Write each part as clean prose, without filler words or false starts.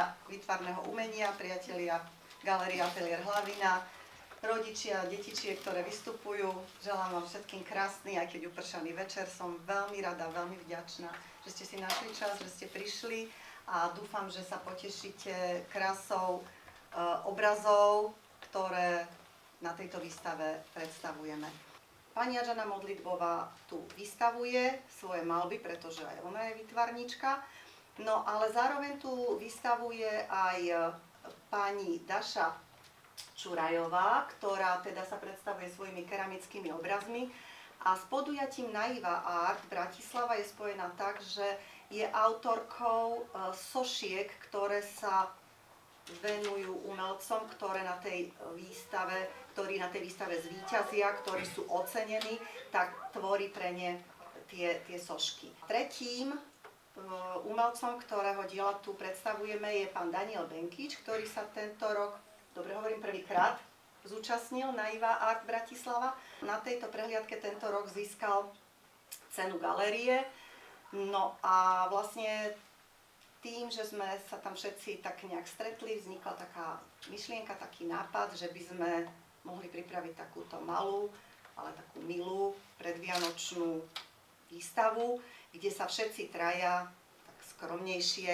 priatelia výtvarného umenia, priatelia Galerie Atelier Hlavina, rodičia, detičie, ktoré vystupujú. Želám vám všetkým krásny, aj keď upršaný večer. Som veľmi rada, veľmi vďačná, že ste si našli čas, že ste prišli a dúfam, že sa potešíte krásou obrazov, ktoré na tejto výstave predstavujeme. Pani Adžana Modlitbová tu vystavuje svoje maľby, pretože aj ona je výtvarníčka. No ale zároveň tu vystavuje aj pani Daša Čurajová, ktorá teda sa predstavuje svojimi keramickými obrazmi. A s podujatím Naiva Art Bratislava je spojená tak, že je autorkou sošiek, ktoré sa venujú umelcom, ktorí na tej výstave zvíťazia, ktorí sú ocenení, tak tvorí pre ne tie sošky. Tretím umelcom, ktorého diela tu predstavujeme, je pán Daniel Benkič, ktorý sa tento rok, dobre hovorím, prvýkrát zúčastnil Naiva Art Bratislava. Na tejto prehliadke tento rok získal cenu galérie. No a vlastne tým, že sme sa tam všetci tak nejak stretli, vznikla taká myšlienka, taký nápad, že by sme mohli pripraviť takúto malú, ale takú milú predvianočnú výstavu, kde sa všetci traja tak skromnejšie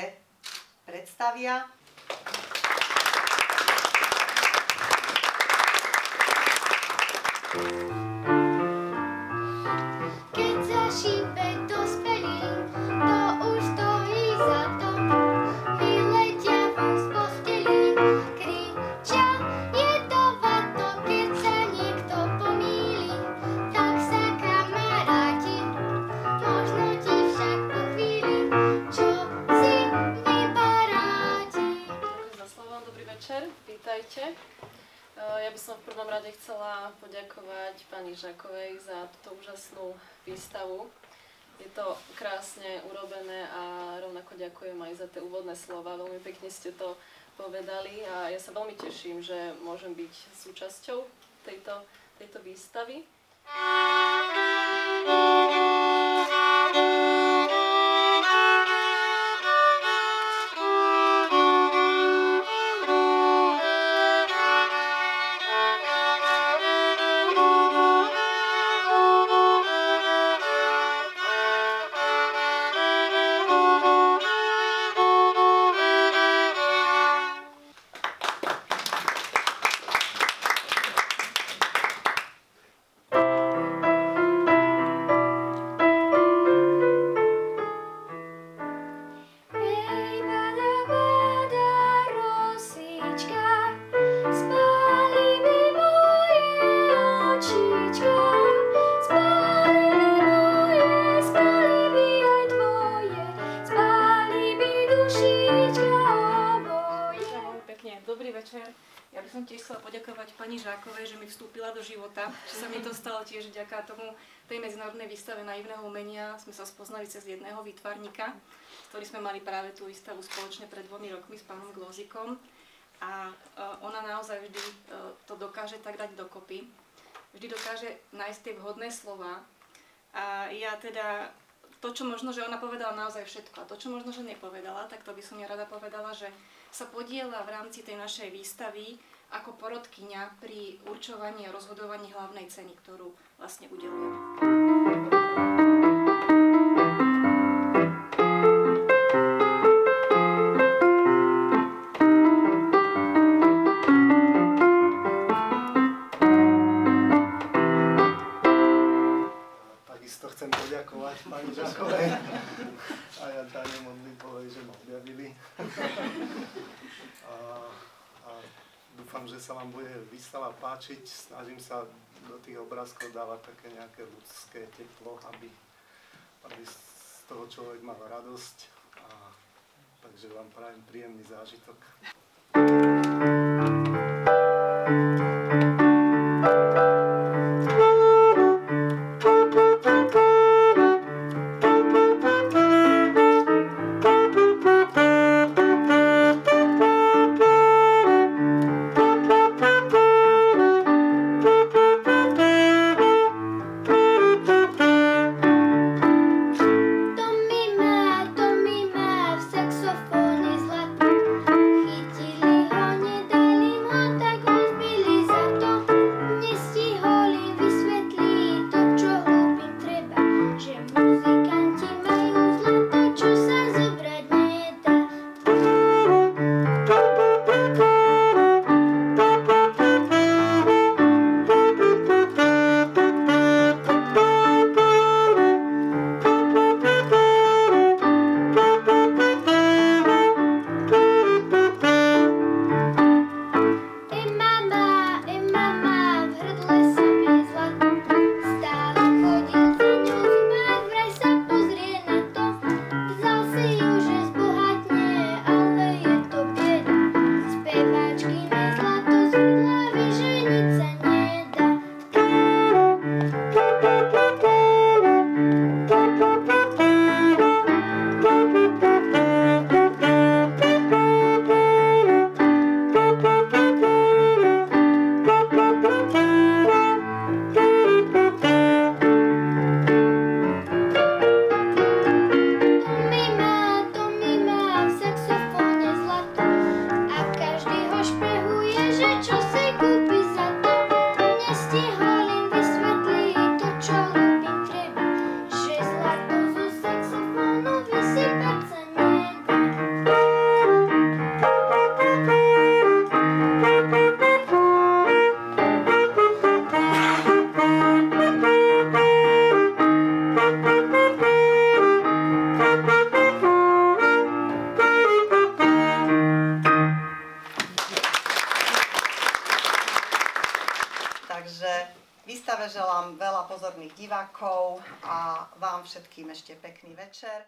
predstavia. Keď zašípe dospelý, to už stojí za to. Vyletia von z postelí, kričia, je to vato. Keď sa niekto pomýli, tak sa kamaráti. Možno ti však po chvíli, čo si vybaráti. Ďakujem za slovo, dobrý večer, vítajte. Ja by som v prvom rade chcela poďakovať pani Žakovej za túto úžasnú výstavu. Je to krásne urobené a rovnako ďakujem aj za tie úvodné slova. Veľmi pekne ste to povedali a ja sa veľmi teším, že môžem byť súčasťou tejto výstavy. Ja by som tiež chcela poďakovať pani Žákovej, že mi vstúpila do života, že sa mi to stalo tiež vďaka tomu tej medzinárodnej výstave naivného umenia. Sme sa spoznali cez jedného výtvarníka, s ktorým sme mali práve tú výstavu spoločne pred 2 rokmi s pánom Glozikom. A ona naozaj vždy to dokáže tak dať dokopy. Vždy dokáže nájsť tie vhodné slova. A ja teda to, čo možno, že ona povedala naozaj všetko a to, čo možno, že nepovedala, tak to by som ja rada povedala, že sa podieľa v rámci tej našej výstavy ako porodkyňa pri určovaní a rozhodovaní hlavnej ceny, ktorú vlastne udeľujeme. Chcem poďakovať pani Žakovej a ja Dane Modlitbovej, že ma objavili. A dúfam, že sa vám bude výstava páčiť. Snažím sa do tých obrázkov dávať také nejaké ľudské teplo, aby z toho človek mal radosť. Takže vám prajem príjemný zážitok. To mi má v saxofóne zlatý. Takže výstave želám veľa pozorných divákov a vám všetkým ešte pekný večer.